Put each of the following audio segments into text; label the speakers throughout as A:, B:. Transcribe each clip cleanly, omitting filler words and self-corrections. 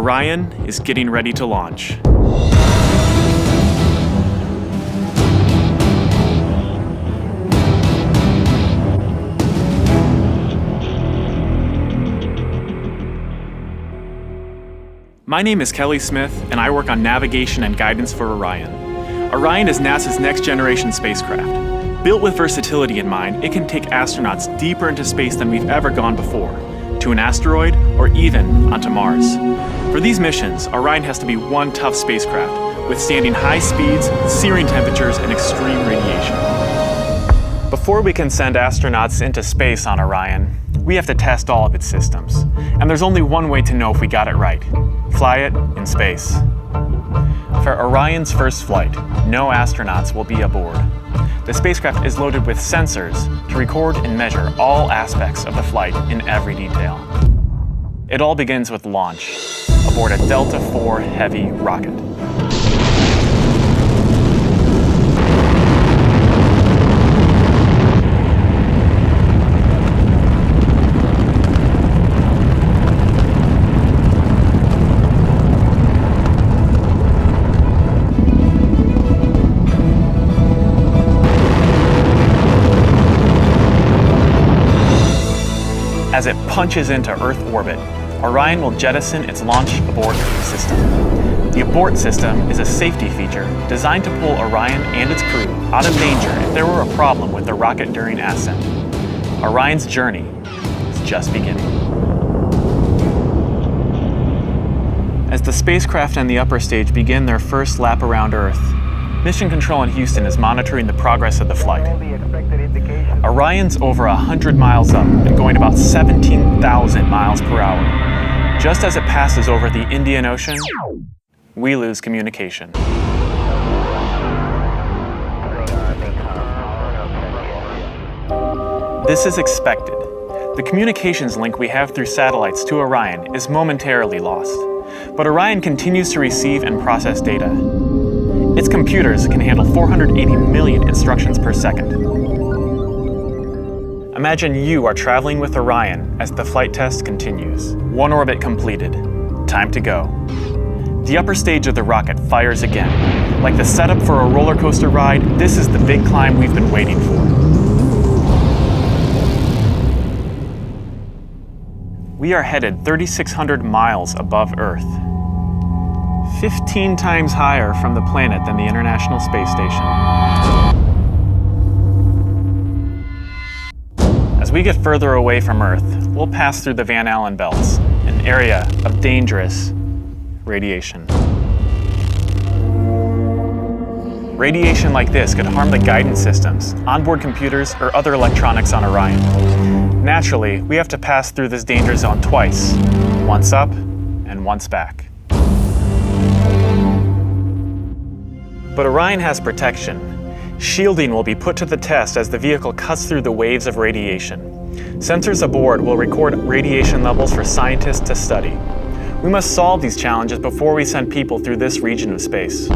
A: Orion is getting ready to launch. My name is Kelly Smith, and I work on navigation and guidance for Orion. Orion is NASA's next-generation spacecraft. Built with versatility in mind, it can take astronauts deeper into space than we've ever gone before, to an asteroid or even onto Mars. For these missions, Orion has to be one tough spacecraft, withstanding high speeds, searing temperatures, and extreme radiation. Before we can send astronauts into space on Orion, we have to test all of its systems. And there's only one way to know if we got it right: fly it in space. For Orion's first flight, no astronauts will be aboard. The spacecraft is loaded with sensors to record and measure all aspects of the flight in every detail. It all begins with launch aboard a Delta IV Heavy rocket. As it punches into Earth orbit, Orion will jettison its launch abort system. The abort system is a safety feature designed to pull Orion and its crew out of danger if there were a problem with the rocket during ascent. Orion's journey is just beginning. As the spacecraft and the upper stage begin their first lap around Earth, Mission Control in Houston is monitoring the progress of the flight. Orion's over 100 miles up and going about 17,000 miles per hour. Just as it passes over the Indian Ocean, we lose communication. This is expected. The communications link we have through satellites to Orion is momentarily lost, but Orion continues to receive and process data. Its computers can handle 480 million instructions per second. Imagine you are traveling with Orion as the flight test continues. One orbit completed. Time to go. The upper stage of the rocket fires again. Like the setup for a roller coaster ride, this is the big climb we've been waiting for. We are headed 3,600 miles above Earth. 15 times higher from the planet than the International Space Station. As we get further away from Earth, we'll pass through the Van Allen belts, an area of dangerous radiation. Radiation like this could harm the guidance systems, onboard computers, or other electronics on Orion. Naturally, we have to pass through this danger zone twice, once up and once back. But Orion has protection. Shielding will be put to the test as the vehicle cuts through the waves of radiation. Sensors aboard will record radiation levels for scientists to study. We must solve these challenges before we send people through this region of space.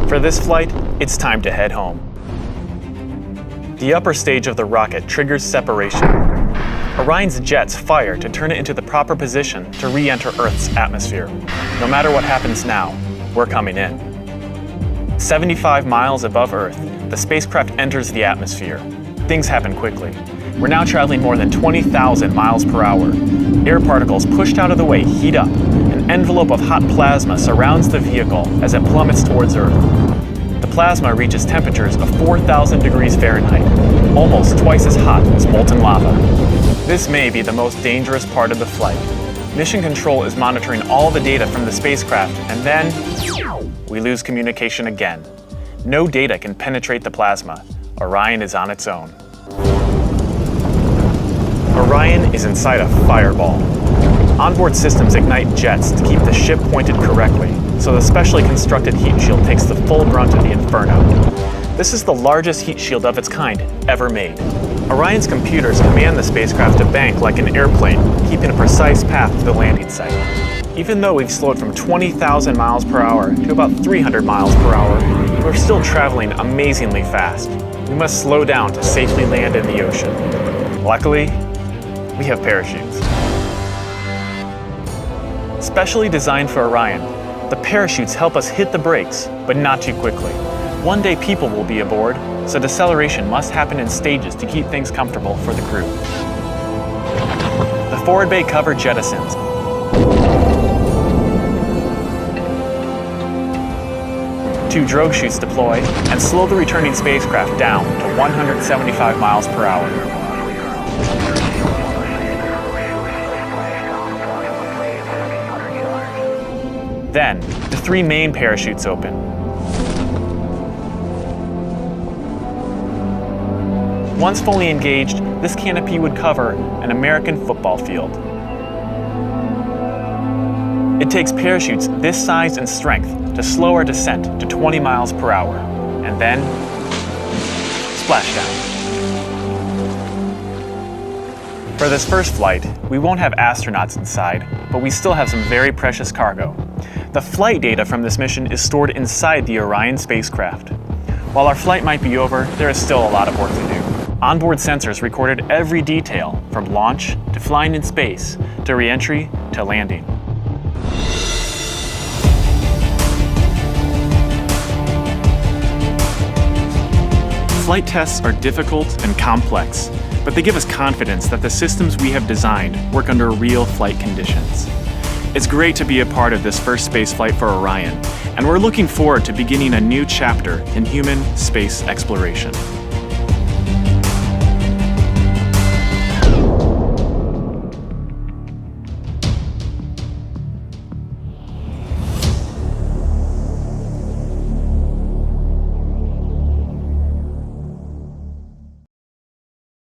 A: For this flight, it's time to head home. The upper stage of the rocket triggers separation. Orion's jets fire to turn it into the proper position to re-enter Earth's atmosphere. No matter what happens now, we're coming in. 75 miles above Earth, the spacecraft enters the atmosphere. Things happen quickly. We're now traveling more than 20,000 miles per hour. Air particles pushed out of the way heat up. An envelope of hot plasma surrounds the vehicle as it plummets towards Earth. The plasma reaches temperatures of 4,000 degrees Fahrenheit, almost twice as hot as molten lava. This may be the most dangerous part of the flight. Mission Control is monitoring all the data from the spacecraft, and then we lose communication again. No data can penetrate the plasma. Orion is on its own. Orion is inside a fireball. Onboard systems ignite jets to keep the ship pointed correctly, so the specially constructed heat shield takes the full brunt of the inferno. This is the largest heat shield of its kind ever made. Orion's computers command the spacecraft to bank like an airplane, keeping a precise path to the landing site. Even though we've slowed from 20,000 miles per hour to about 300 miles per hour, we're still traveling amazingly fast. We must slow down to safely land in the ocean. Luckily, we have parachutes. Specially designed for Orion, the parachutes help us hit the brakes, but not too quickly. One day people will be aboard, so deceleration must happen in stages to keep things comfortable for the crew. The forward bay cover jettisons. Two drogue chutes deploy and slow the returning spacecraft down to 175 miles per hour. Then, the three main parachutes open. Once fully engaged, this canopy would cover an American football field. It takes parachutes this size and strength to slow our descent to 20 miles per hour, and then splashdown. For this first flight, we won't have astronauts inside, but we still have some very precious cargo. The flight data from this mission is stored inside the Orion spacecraft. While our flight might be over, there is still a lot of work to do. Onboard sensors recorded every detail, from launch to flying in space, to re-entry to landing. Flight tests are difficult and complex, but they give us confidence that the systems we have designed work under real flight conditions. It's great to be a part of this first space flight for Orion, and we're looking forward to beginning a new chapter in human space exploration.